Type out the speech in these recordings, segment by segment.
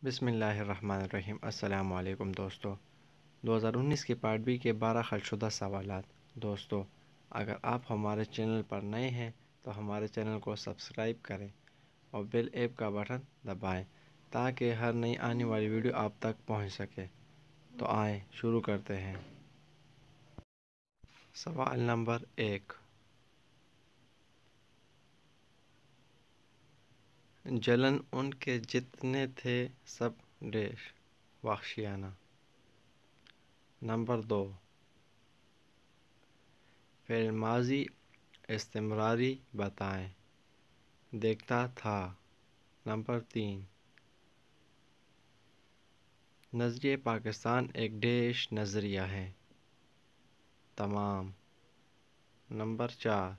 بسم اللہ الرحمن الرحیم۔ السلام علیکم دوستو۔ 2019 کے پارٹ بی کے 12 حل شدہ سوالات۔ دوستو، اگر آپ ہمارے چینل پر نئے ہیں تو ہمارے چینل کو سبسکرائب کریں اور بیل ایپ کا بٹن دبائیں تاکہ ہر نئی آنے والی ویڈیو آپ تک پہنچ سکے۔ تو آئیں شروع کرتے ہیں۔ سوال نمبر 1۔ جلن ان کے جتنے تھے سب ڈیش وحشیانہ۔ نمبر 2۔ فعل ماضی استمراری بتائیں۔ دیکھتا تھا۔ نمبر 3۔ نظریہ پاکستان ایک ڈیش نظریہ ہے۔ تمام۔ نمبر 4۔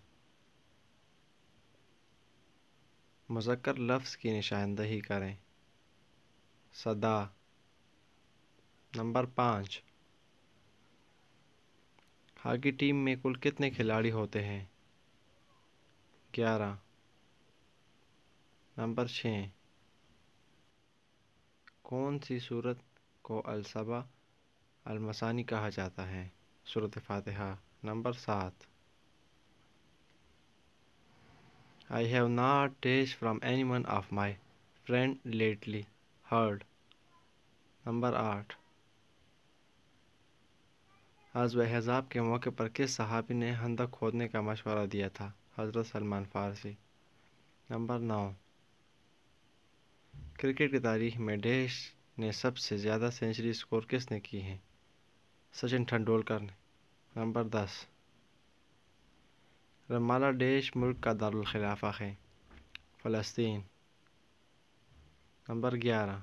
مذکر لفظ کی نشاندہی کریں۔ صدا۔ نمبر 5۔ ہاکی ٹیم میں کل کتنے کھلاڑی ہوتے ہیں؟ 11۔ نمبر 6۔ کون سی سورت کو السبع المثانی کہا جاتا ہے؟ سورۃ فاتحہ۔ Number 7۔ I have not tasted from anyone of my friend lately heard۔ Number 8۔ غزوہ احزاب کے موقع پر کس صحابی نے خندق کھودنے کا مشورہ دیا تھا؟ حضرت سلمان فارسی۔ نمبر 9۔ کرکٹ کی تاریخ میں ڈیش نے سب سے زیادہ سنچری سکور کس نے کی ہیں؟ سچن ٹنڈولکر نے۔ نمبر 10۔ رمالہ ڈیش ملک کا دارالخلافہ ہے؟ فلسطین۔ نمبر 11۔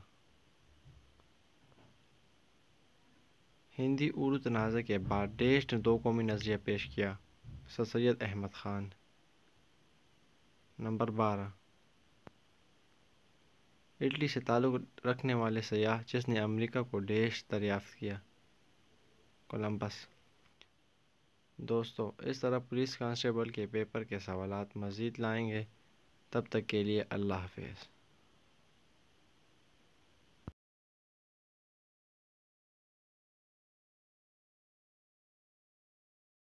ہندی اردو تنازع کے بعد ڈیش نے دو قومی نظریہ پیش کیا؟ سر سید احمد خان۔ نمبر 12۔ اٹلی سے تعلق رکھنے والے سیاح جس نے امریکہ کو ڈیش دریافت کیا؟ کولمبس۔ دوستو، اس طرح پولیس کانسٹیبل کے پیپر کے سوالات مزید لائیں گے۔ تب تک کے لیے اللہ حافظ۔